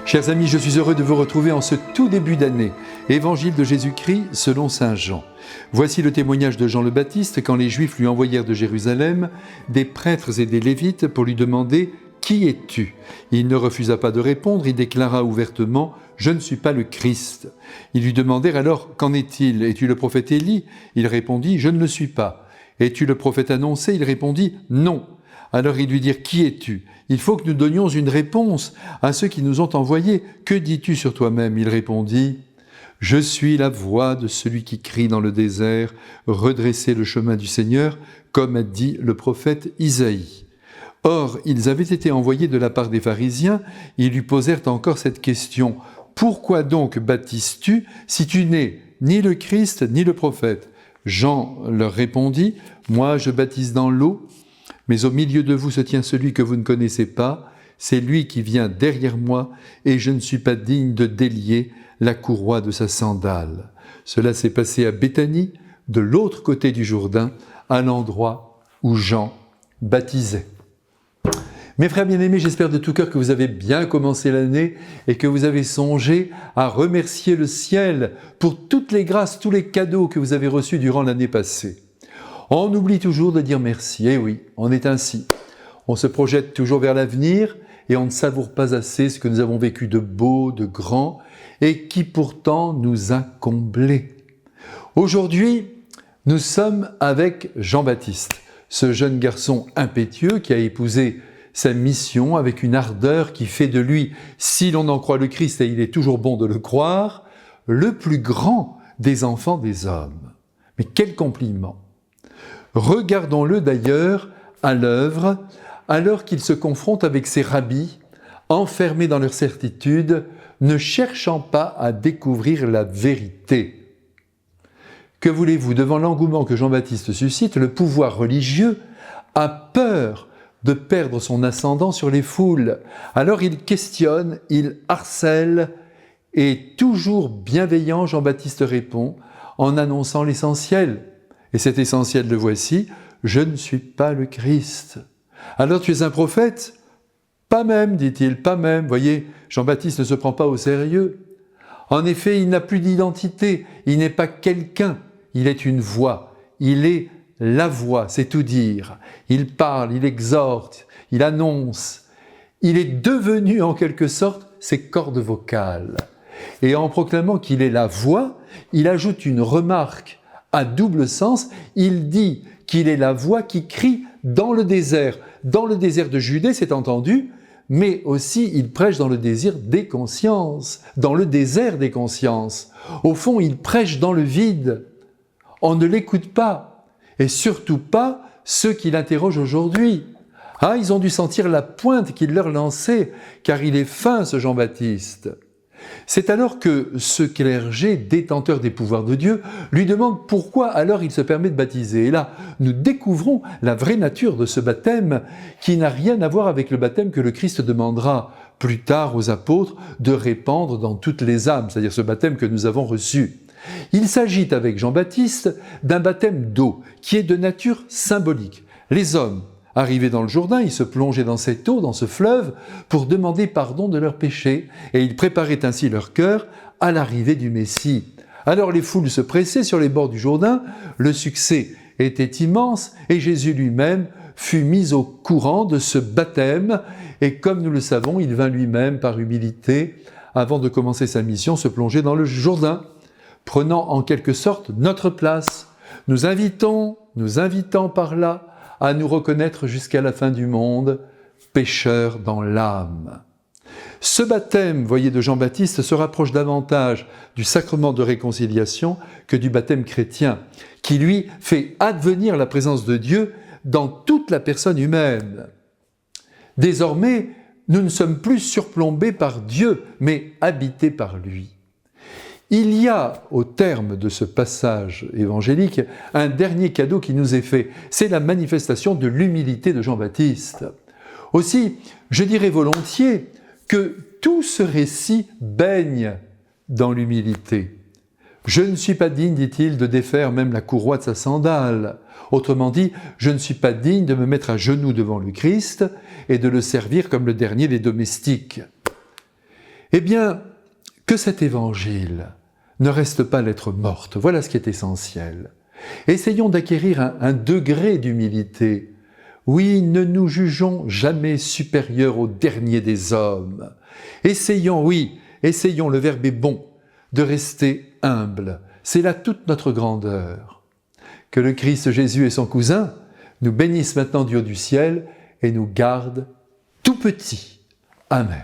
Chers amis, je suis heureux de vous retrouver en ce tout début d'année. Évangile de Jésus-Christ selon saint Jean. Voici le témoignage de Jean le Baptiste quand les Juifs lui envoyèrent de Jérusalem des prêtres et des Lévites pour lui demander « Qui es-tu » Il ne refusa pas de répondre, il déclara ouvertement « Je ne suis pas le Christ ». Ils lui demandèrent alors « Qu'en est-il ? Es-tu le prophète Élie » Il répondit « Je ne le suis pas ». « Es-tu le prophète annoncé » Il répondit « Non ». Alors ils lui dirent « Qui es-tu » Il faut que nous donnions une réponse à ceux qui nous ont envoyés. « Que dis-tu sur toi-même » Il répondit « Je suis la voix de celui qui crie dans le désert, redressez le chemin du Seigneur, comme a dit le prophète Isaïe. » Or, ils avaient été envoyés de la part des pharisiens, ils lui posèrent encore cette question « Pourquoi donc baptises-tu si tu n'es ni le Christ ni le prophète ?» Jean leur répondit « Moi je baptise dans l'eau, mais au milieu de vous se tient celui que vous ne connaissez pas, c'est lui qui vient derrière moi, et je ne suis pas digne de délier la courroie de sa sandale. » Cela s'est passé à Béthanie, de l'autre côté du Jourdain, à l'endroit où Jean baptisait. Mes frères bien-aimés, j'espère de tout cœur que vous avez bien commencé l'année et que vous avez songé à remercier le ciel pour toutes les grâces, tous les cadeaux que vous avez reçus durant l'année passée. On oublie toujours de dire merci, et oui, on est ainsi. On se projette toujours vers l'avenir et on ne savoure pas assez ce que nous avons vécu de beau, de grand et qui pourtant nous a comblés. Aujourd'hui, nous sommes avec Jean-Baptiste, ce jeune garçon impétueux qui a épousé sa mission avec une ardeur qui fait de lui, si l'on en croit le Christ, et il est toujours bon de le croire, le plus grand des enfants des hommes. Mais quel compliment! Regardons-le d'ailleurs à l'œuvre, alors qu'il se confronte avec ses rabbis, enfermés dans leur certitude, ne cherchant pas à découvrir la vérité. Que voulez-vous, devant l'engouement que Jean-Baptiste suscite, le pouvoir religieux a peur de perdre son ascendant sur les foules. Alors il questionne, il harcèle, et toujours bienveillant, Jean-Baptiste répond en annonçant l'essentiel. Et cet essentiel, le voici, « Je ne suis pas le Christ ». Alors tu es un prophète ? Pas même, dit-il, pas même. Voyez, Jean-Baptiste ne se prend pas au sérieux. En effet, il n'a plus d'identité, il n'est pas quelqu'un, il est une voix, il est la voix, c'est tout dire. Il parle, il exhorte, il annonce. Il est devenu en quelque sorte ses cordes vocales. Et en proclamant qu'il est la voix, il ajoute une remarque à double sens. Il dit qu'il est la voix qui crie dans le désert. Dans le désert de Judée, c'est entendu, mais aussi il prêche dans le désir des consciences, dans le désert des consciences. Au fond, il prêche dans le vide. On ne l'écoute pas. Et surtout pas ceux qui l'interrogent aujourd'hui. Ah, ils ont dû sentir la pointe qu'il leur lançait, car il est fin ce Jean-Baptiste. C'est alors que ce clergé, détenteur des pouvoirs de Dieu, lui demande pourquoi alors il se permet de baptiser. Et là, nous découvrons la vraie nature de ce baptême, qui n'a rien à voir avec le baptême que le Christ demandera plus tard aux apôtres de répandre dans toutes les âmes, c'est-à-dire ce baptême que nous avons reçu. Il s'agit avec Jean-Baptiste d'un baptême d'eau qui est de nature symbolique. Les hommes, arrivés dans le Jourdain, ils se plongeaient dans cette eau, dans ce fleuve, pour demander pardon de leurs péchés, et ils préparaient ainsi leur cœur à l'arrivée du Messie. Alors les foules se pressaient sur les bords du Jourdain, le succès était immense, et Jésus lui-même fut mis au courant de ce baptême, et comme nous le savons, il vint lui-même par humilité, avant de commencer sa mission, se plonger dans le Jourdain, prenant en quelque sorte notre place, nous invitant par là à nous reconnaître jusqu'à la fin du monde, pécheurs dans l'âme. Ce baptême, voyez, de Jean-Baptiste se rapproche davantage du sacrement de réconciliation que du baptême chrétien, qui lui fait advenir la présence de Dieu dans toute la personne humaine. Désormais, nous ne sommes plus surplombés par Dieu, mais habités par lui. Il y a, au terme de ce passage évangélique, un dernier cadeau qui nous est fait. C'est la manifestation de l'humilité de Jean-Baptiste. Aussi, je dirais volontiers que tout ce récit baigne dans l'humilité. Je ne suis pas digne, dit-il, de défaire même la courroie de sa sandale. Autrement dit, je ne suis pas digne de me mettre à genoux devant le Christ et de le servir comme le dernier des domestiques. Eh bien, que cet évangile ne reste pas lettre morte, voilà ce qui est essentiel. Essayons d'acquérir un degré d'humilité. Oui, ne nous jugeons jamais supérieurs au dernier des hommes. Essayons, oui, essayons, le verbe est bon, de rester humble. C'est là toute notre grandeur. Que le Christ Jésus et son cousin nous bénissent maintenant du haut du ciel et nous gardent tout petits. Amen.